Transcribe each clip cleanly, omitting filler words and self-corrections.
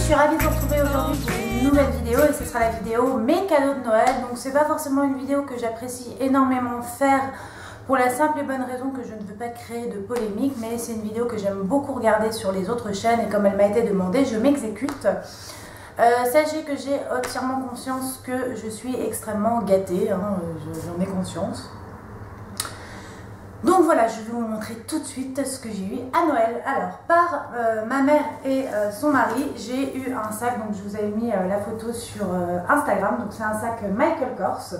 suis ravie de vous retrouver aujourd'hui pour une nouvelle vidéo et ce sera la vidéo mes cadeaux de Noël. Donc c'est pas forcément une vidéo que j'apprécie énormément faire pour la simple et bonne raison que je ne veux pas créer de polémique, mais c'est une vidéo que j'aime beaucoup regarder sur les autres chaînes et comme elle m'a été demandée, je m'exécute. Sachez que j'ai entièrement conscience que je suis extrêmement gâtée, hein, j'en ai conscience. Donc voilà, je vais vous montrer tout de suite ce que j'ai eu à Noël. Alors, par ma mère et son mari, j'ai eu un sac, donc je vous avais mis la photo sur Instagram, donc c'est un sac Michael Kors.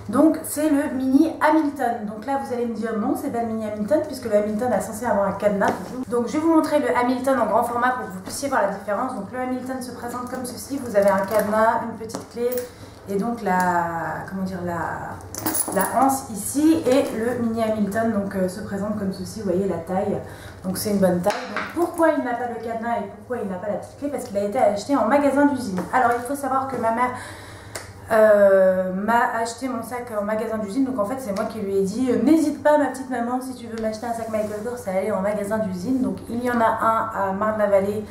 Donc c'est le mini Hamilton. Donc là vous allez me dire non, c'est pas le mini Hamilton puisque le Hamilton est censé avoir un cadenas. Donc je vais vous montrer le Hamilton en grand format pour que vous puissiez voir la différence. Donc le Hamilton se présente comme ceci, vous avez un cadenas, une petite clé et donc la anse ici, et le mini Hamilton donc se présente comme ceci, vous voyez la taille, donc c'est une bonne taille. Donc pourquoi il n'a pas le cadenas et pourquoi il n'a pas la petite clé? Parce qu'il a été acheté en magasin d'usine. Alors il faut savoir que ma mère m'a acheté mon sac en magasin d'usine, donc en fait c'est moi qui lui ai dit n'hésite pas ma petite maman, si tu veux m'acheter un sac Michael Kors, à aller en magasin d'usine. Donc il y en a un à Marne-la-Vallée,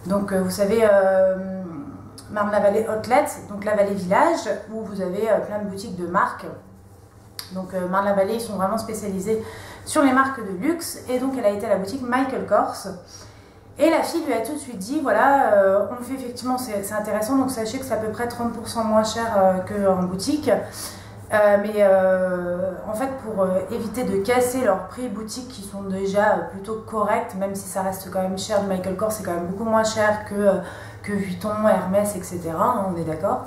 donc vous savez Marne-la-Vallée Outlet, donc la Vallée Village, où vous avez plein de boutiques de marques. Donc Marne-la-Vallée, ils sont vraiment spécialisés sur les marques de luxe, et donc elle a été à la boutique Michael Kors. Et la fille lui a tout de suite dit, voilà, on le fait effectivement, c'est intéressant, donc sachez que c'est à peu près 30% moins cher qu'en boutique. Mais en fait, pour éviter de casser leurs prix boutique qui sont déjà plutôt corrects, même si ça reste quand même cher, du Michael Kors c'est quand même beaucoup moins cher que Vuitton, Hermès, etc. Hein, on est d'accord.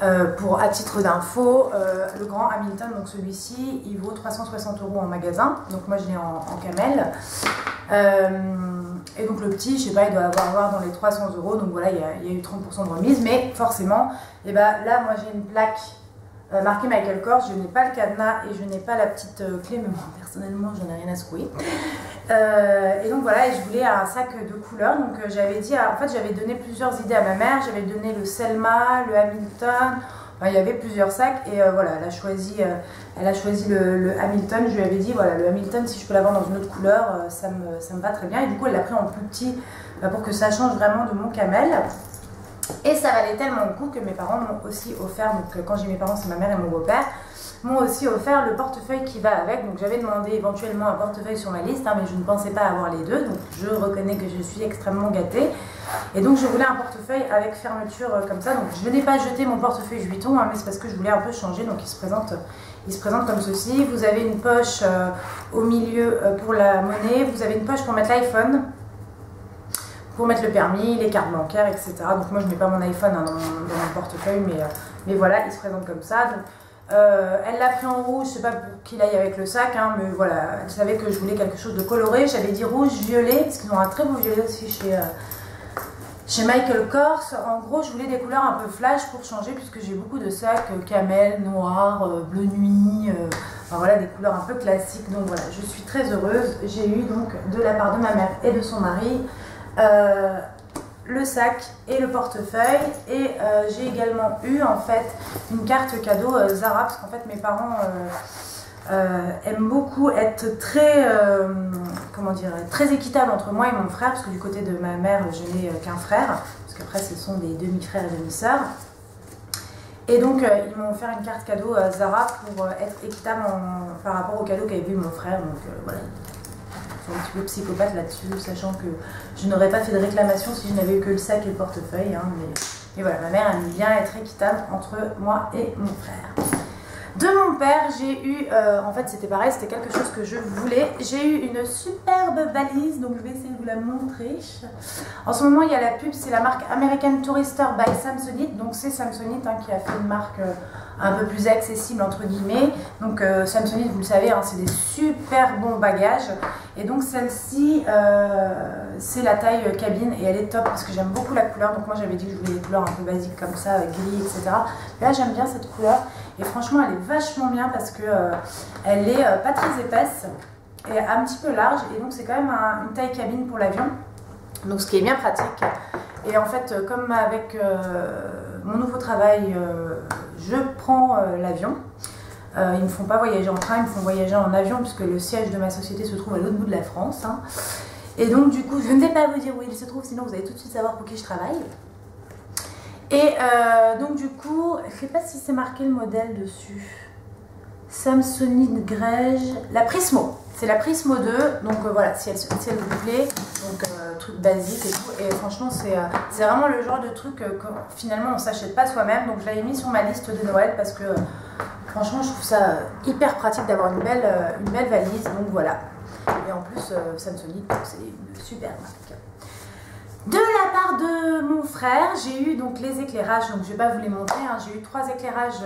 À titre d'info, le grand Hamilton, donc celui-ci, il vaut 360 € en magasin, donc moi je l'ai en camel. Et donc le petit, je sais pas, il doit avoir dans les 300 €, donc voilà, il y a eu 30% de remise, mais forcément, et ben là, moi j'ai une plaque marquée Michael Kors, je n'ai pas le cadenas et je n'ai pas la petite clé, mais moi personnellement, j'en ai rien à secouer. Et donc voilà, et je voulais un sac de couleurs, donc j'avais dit, en fait j'avais donné plusieurs idées à ma mère, j'avais donné le Selma, le Hamilton. Enfin, il y avait plusieurs sacs et voilà, elle a choisi le Hamilton. Je lui avais dit, voilà, le Hamilton, si je peux l'avoir dans une autre couleur, ça me va très bien. Et du coup, elle l'a pris en plus petit pour que ça change vraiment de mon camel. Et ça valait tellement le coup que mes parents m'ont aussi offert, donc quand j'ai mes parents, c'est ma mère et mon beau-père, m'ont aussi offert le portefeuille qui va avec. Donc j'avais demandé éventuellement un portefeuille sur ma liste, hein, mais je ne pensais pas avoir les deux. Donc je reconnais que je suis extrêmement gâtée. Et donc je voulais un portefeuille avec fermeture comme ça. Donc je n'ai pas jeté mon portefeuille Vuitton, hein, mais c'est parce que je voulais un peu changer. Donc il se présente comme ceci. Vous avez une poche au milieu pour la monnaie. Vous avez une poche pour mettre l'iPhone, pour mettre le permis, les cartes bancaires, etc. Donc moi je ne mets pas mon iPhone hein, dans mon portefeuille, mais voilà, il se présente comme ça. Donc, elle l'a pris en rouge, je sais pas pour qu'il aille avec le sac, hein, mais voilà, elle savait que je voulais quelque chose de coloré. J'avais dit rouge, violet, parce qu'ils ont un très beau violet aussi chez Michael Kors. En gros, je voulais des couleurs un peu flash pour changer, puisque j'ai beaucoup de sacs camel, noir, bleu nuit, enfin, voilà, des couleurs un peu classiques. Donc voilà, je suis très heureuse. J'ai eu donc de la part de ma mère et de son mari le sac et le portefeuille, et j'ai également eu en fait une carte cadeau Zara, parce qu'en fait mes parents aiment beaucoup être très très équitable entre moi et mon frère, parce que du côté de ma mère je n'ai qu'un frère, parce qu'après ce sont des demi-frères et demi-sœurs, et donc ils m'ont offert une carte cadeau Zara pour être équitable par rapport au cadeau qu'avait vu mon frère. Donc voilà, un petit peu psychopathe là-dessus, sachant que je n'aurais pas fait de réclamation si je n'avais eu que le sac et le portefeuille, hein, mais voilà, ma mère aime bien être équitable entre moi et mon frère. De mon père, j'ai eu, en fait c'était pareil, c'était quelque chose que je voulais. J'ai eu une superbe valise, donc je vais essayer de vous la montrer. En ce moment il y a la pub, c'est la marque American Tourister by Samsonite. Donc c'est Samsonite hein, qui a fait une marque un peu plus accessible entre guillemets. Donc Samsonite, vous le savez, hein, c'est des super bons bagages. Et donc celle-ci, c'est la taille cabine et elle est top parce que j'aime beaucoup la couleur. Donc moi j'avais dit que je voulais des couleurs un peu basiques comme ça, gris, etc. Là j'aime bien cette couleur. Et franchement, elle est vachement bien parce que elle est pas très épaisse et un petit peu large. Et donc, c'est quand même une taille cabine pour l'avion. Donc, ce qui est bien pratique. Et en fait, comme avec mon nouveau travail, je prends l'avion. Ils ne me font pas voyager en train, ils me font voyager en avion puisque le siège de ma société se trouve à l'autre bout de la France. Hein. Et donc du coup, je ne vais pas vous dire où il se trouve, sinon vous allez tout de suite savoir pour qui je travaille. Et donc du coup, je ne sais pas si c'est marqué le modèle dessus. Samsonite Grège, la Prismo. C'est la Prismo 2, donc voilà, si elle vous plaît, donc truc basique et tout. Et franchement, c'est vraiment le genre de truc que finalement on s'achète pas soi-même. Donc je l'avais mis sur ma liste de Noël parce que franchement, je trouve ça hyper pratique d'avoir une belle valise. Donc voilà. Et en plus, Samsonite, c'est une super marque. De la part de mon frère, j'ai eu donc les éclairages, donc je ne vais pas vous les montrer, hein. J'ai eu 3 éclairages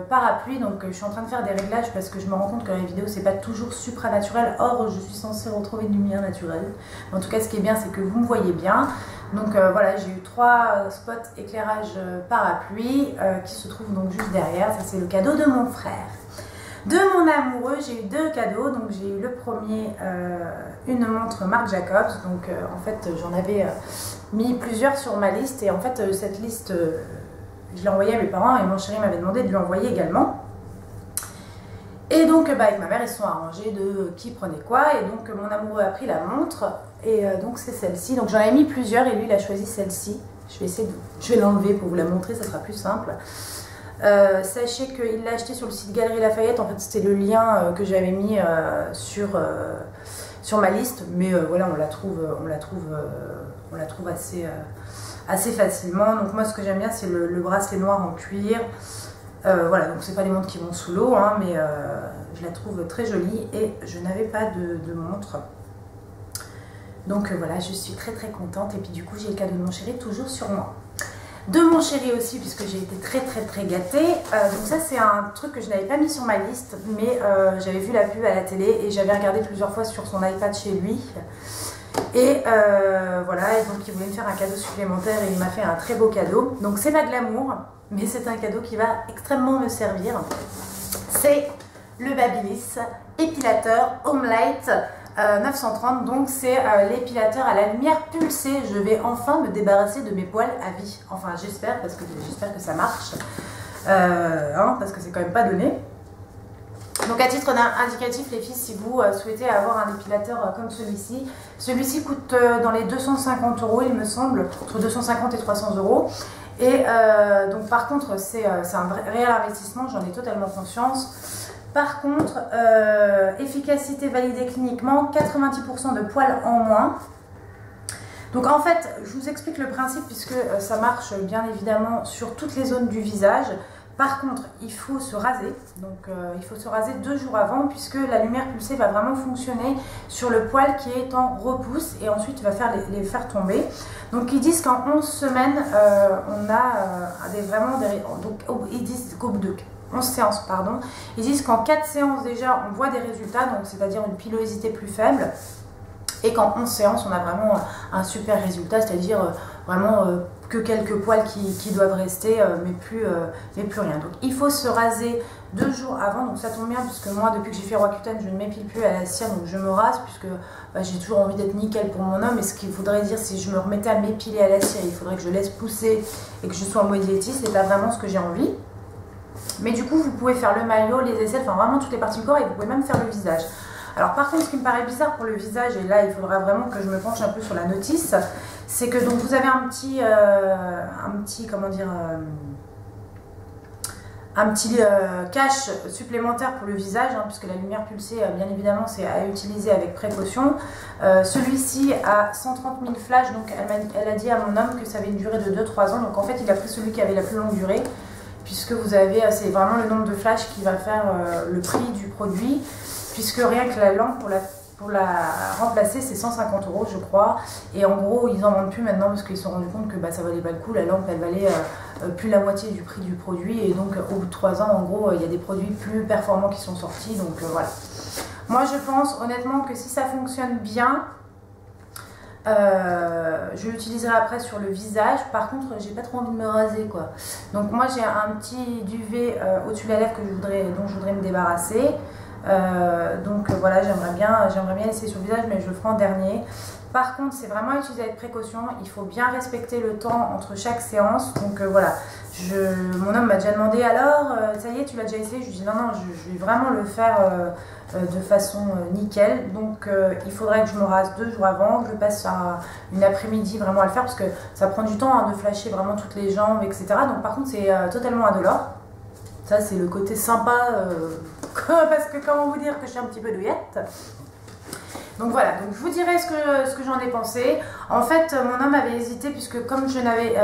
parapluie, donc je suis en train de faire des réglages parce que je me rends compte que dans les vidéos c'est pas toujours supranaturel, or je suis censée retrouver une lumière naturelle. En tout cas ce qui est bien c'est que vous me voyez bien, donc voilà, j'ai eu 3 spots éclairage parapluie qui se trouvent donc juste derrière, ça c'est le cadeau de mon frère. De mon amoureux, j'ai eu 2 cadeaux. Donc j'ai eu le premier, une montre Marc Jacobs. Donc en fait, j'en avais mis plusieurs sur ma liste. Et en fait, cette liste, je l'ai envoyée à mes parents et mon chéri m'avait demandé de lui envoyer également. Et donc avec ma mère, ils se sont arrangés de qui prenait quoi. Et donc mon amoureux a pris la montre. Et donc c'est celle-ci. Donc j'en ai mis plusieurs et lui, il a choisi celle-ci. Je vais l'enlever pour vous la montrer, ça sera plus simple. Sachez qu'il l'a acheté sur le site Galerie Lafayette. En fait c'était le lien que j'avais mis sur ma liste, mais voilà, on la trouve assez facilement. Donc moi ce que j'aime bien c'est le bracelet noir en cuir. Voilà, donc c'est pas des montres qui vont sous l'eau, hein, mais je la trouve très jolie et je n'avais pas de montre. Donc voilà, je suis très contente. Et puis du coup j'ai le cadeau de mon chéri toujours sur moi. De mon chéri aussi, puisque j'ai été très gâtée. Donc ça c'est un truc que je n'avais pas mis sur ma liste, mais j'avais vu la pub à la télé et j'avais regardé plusieurs fois sur son iPad chez lui. Et voilà, et donc il voulait me faire un cadeau supplémentaire et il m'a fait un très beau cadeau. Donc c'est pas de l'amour, mais c'est un cadeau qui va extrêmement me servir. C'est le Babyliss épilateur Home Light 930, donc c'est l'épilateur à la lumière pulsée. Je vais enfin me débarrasser de mes poils à vie. Enfin j'espère, parce que j'espère que ça marche, hein, parce que c'est quand même pas donné. Donc à titre indicatif les filles, si vous souhaitez avoir un épilateur comme celui-ci coûte dans les 250 € il me semble, entre 250 et 300 €. Et donc par contre c'est un réel investissement, j'en ai totalement conscience. Par contre, efficacité validée cliniquement, 90% de poils en moins. Donc en fait, je vous explique le principe puisque ça marche bien évidemment sur toutes les zones du visage. Par contre, il faut se raser. Donc il faut se raser 2 jours avant puisque la lumière pulsée va vraiment fonctionner sur le poil qui est en repousse et ensuite va les faire tomber. Donc ils disent qu'en 11 semaines, on a donc ils disent qu'au bout de 11 séances, pardon. Ils disent qu'en 4 séances déjà, on voit des résultats, donc c'est-à-dire une pilosité plus faible. Et qu'en 11 séances, on a vraiment un super résultat, c'est-à-dire vraiment que quelques poils qui doivent rester, mais plus rien. Donc il faut se raser 2 jours avant, donc ça tombe bien, puisque moi, depuis que j'ai fait Roaccutane, je ne m'épile plus à la cire, donc je me rase, puisque j'ai toujours envie d'être nickel pour mon homme. Et ce qu'il faudrait dire, si je me remettais à m'épiler à la cire, il faudrait que je laisse pousser et que je sois en mode diétiste, c'est pas vraiment ce que j'ai envie. Mais du coup, vous pouvez faire le maillot, les aisselles, enfin vraiment toutes les parties du corps, et vous pouvez même faire le visage. Alors par contre, ce qui me paraît bizarre pour le visage, et là il faudra vraiment que je me penche un peu sur la notice, c'est que donc vous avez un petit cache supplémentaire pour le visage, hein, puisque la lumière pulsée, bien évidemment, c'est à utiliser avec précaution. Celui-ci a 130 000 flashs, donc elle a dit à mon homme que ça avait une durée de 2-3 ans, donc en fait il a pris celui qui avait la plus longue durée, puisque vous avez, c'est vraiment le nombre de flashs qui va faire le prix du produit, puisque rien que la lampe pour la remplacer c'est 150 € je crois, et en gros ils en vendent plus maintenant parce qu'ils se sont rendus compte que ça valait pas le coup, la lampe elle valait plus la moitié du prix du produit, et donc au bout de 3 ans en gros il y a des produits plus performants qui sont sortis, donc voilà. Moi je pense honnêtement que si ça fonctionne bien, je l'utiliserai après sur le visage. Par contre j'ai pas trop envie de me raser quoi, donc moi j'ai un petit duvet au-dessus de la lèvre dont je voudrais me débarrasser. Donc voilà, j'aimerais bien laisser sur le visage, mais je le ferai en dernier. Par contre, c'est vraiment utilisé avec précaution. Il faut bien respecter le temps entre chaque séance. Donc voilà, mon homme m'a déjà demandé alors, ça y est, tu l'as déjà essayé? Je lui dis non, non, je vais vraiment le faire de façon nickel. Donc il faudrait que je me rase 2 jours avant, que je passe une après-midi vraiment à le faire parce que ça prend du temps hein, de flasher vraiment toutes les jambes, etc. Donc par contre, c'est totalement indolore. Ça, c'est le côté sympa parce que comment vous dire que je suis un petit peu douillette. Donc voilà, donc je vous dirai ce que j'en ai pensé. En fait, mon homme avait hésité puisque comme je n'avais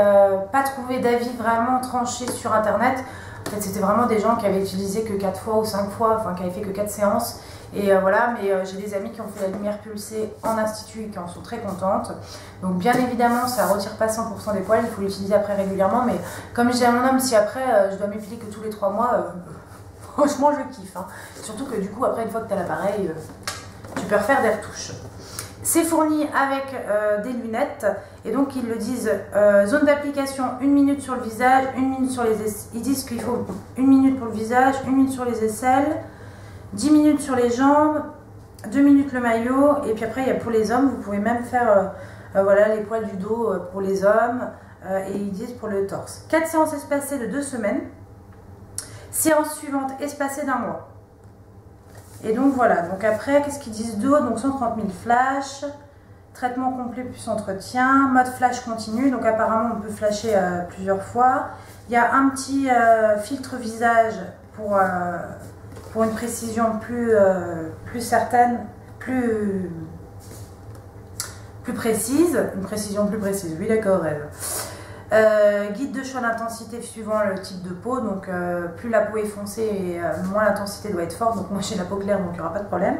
pas trouvé d'avis vraiment tranché sur internet, en fait c'était vraiment des gens qui avaient utilisé que 4 fois ou 5 fois, enfin qui avaient fait que 4 séances. Et voilà, mais j'ai des amies qui ont fait la lumière pulsée en institut et qui en sont très contentes. Donc bien évidemment, ça ne retire pas 100% des poils, il faut l'utiliser après régulièrement. Mais comme je dis à mon homme, si après je dois m'épiler que tous les 3 mois, franchement je kiffe. Hein. Surtout que du coup, après une fois que tu as l'appareil... tu peux refaire des retouches. C'est fourni avec des lunettes et donc ils le disent zone d'application 1 minute sur le visage, 1 minute sur les aisselles. Ils disent qu'il faut 1 minute pour le visage, 1 minute sur les aisselles, 10 minutes sur les jambes, 2 minutes le maillot et puis après il y a pour les hommes, vous pouvez même faire voilà, les poils du dos pour les hommes et ils disent pour le torse. 4 séances espacées de 2 semaines, séance suivante espacée d'1 mois. Et donc voilà, donc après, qu'est-ce qu'ils disent d'autre? Donc 130 000 flashs, traitement complet plus entretien, mode flash continu, donc apparemment on peut flasher plusieurs fois. Il y a un petit filtre visage pour une précision plus certaine, plus précise, une précision plus précise, oui d'accord elle. Guide de choix d'intensité suivant le type de peau, donc plus la peau est foncée et moins l'intensité doit être forte, donc moi j'ai la peau claire donc il n'y aura pas de problème.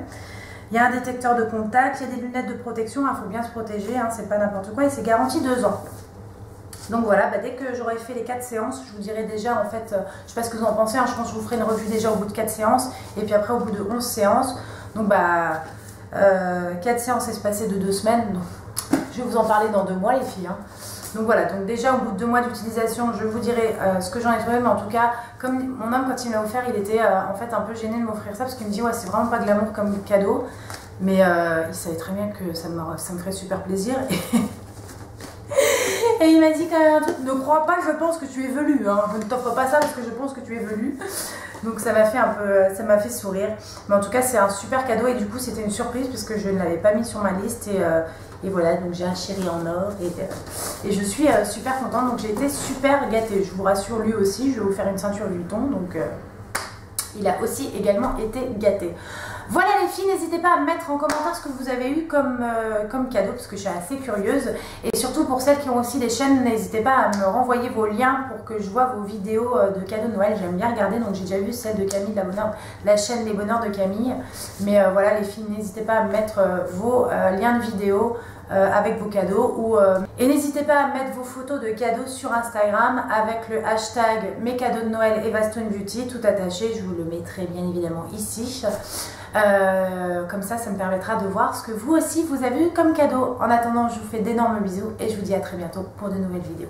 Il y a un détecteur de contact, il y a des lunettes de protection, il faut bien se protéger, hein, c'est pas n'importe quoi et c'est garanti 2 ans. Donc voilà, bah, dès que j'aurai fait les 4 séances, je vous dirai déjà en fait, je sais pas ce que vous en pensez, hein, je pense que je vous ferai une revue déjà au bout de 4 séances et puis après au bout de 11 séances. Donc bah 4 séances espacées de 2 semaines, donc, je vais vous en parler dans 2 mois les filles. Hein. Donc voilà, donc déjà au bout de 2 mois d'utilisation, je vous dirai ce que j'en ai trouvé, mais en tout cas, comme mon homme quand il m'a offert, il était en fait un peu gêné de m'offrir ça, parce qu'il me dit ouais c'est vraiment pas glamour comme cadeau, mais il savait très bien que ça me ferait super plaisir. Et il m'a dit quand même un truc, ne crois pas, je pense que tu es velu, hein. Je ne t'offre pas ça parce que je pense que tu es velu. Donc ça m'a fait un peu, ça m'a fait sourire. Mais en tout cas c'est un super cadeau et du coup c'était une surprise parce que je ne l'avais pas mis sur ma liste et voilà, donc j'ai un chéri en or et je suis super contente, donc j'ai été super gâtée. Je vous rassure, lui aussi, je vais vous faire une ceinture Louis Vuitton, donc il a aussi également été gâté. Voilà les filles, n'hésitez pas à me mettre en commentaire ce que vous avez eu comme cadeau parce que je suis assez curieuse. Et surtout pour celles qui ont aussi des chaînes, n'hésitez pas à me renvoyer vos liens pour que je vois vos vidéos de cadeaux de Noël. J'aime bien regarder, donc j'ai déjà vu celle de Camille, la chaîne Les Bonheurs de Camille. Mais voilà les filles, n'hésitez pas à me mettre vos liens de vidéos avec vos cadeaux et n'hésitez pas à mettre vos photos de cadeaux sur Instagram avec le hashtag mes cadeaux de Noël Eva Stone Beauty, tout attaché, je vous le mettrai bien évidemment ici. Comme ça, ça me permettra de voir ce que vous aussi vous avez eu comme cadeau. En attendant, je vous fais d'énormes bisous et je vous dis à très bientôt pour de nouvelles vidéos.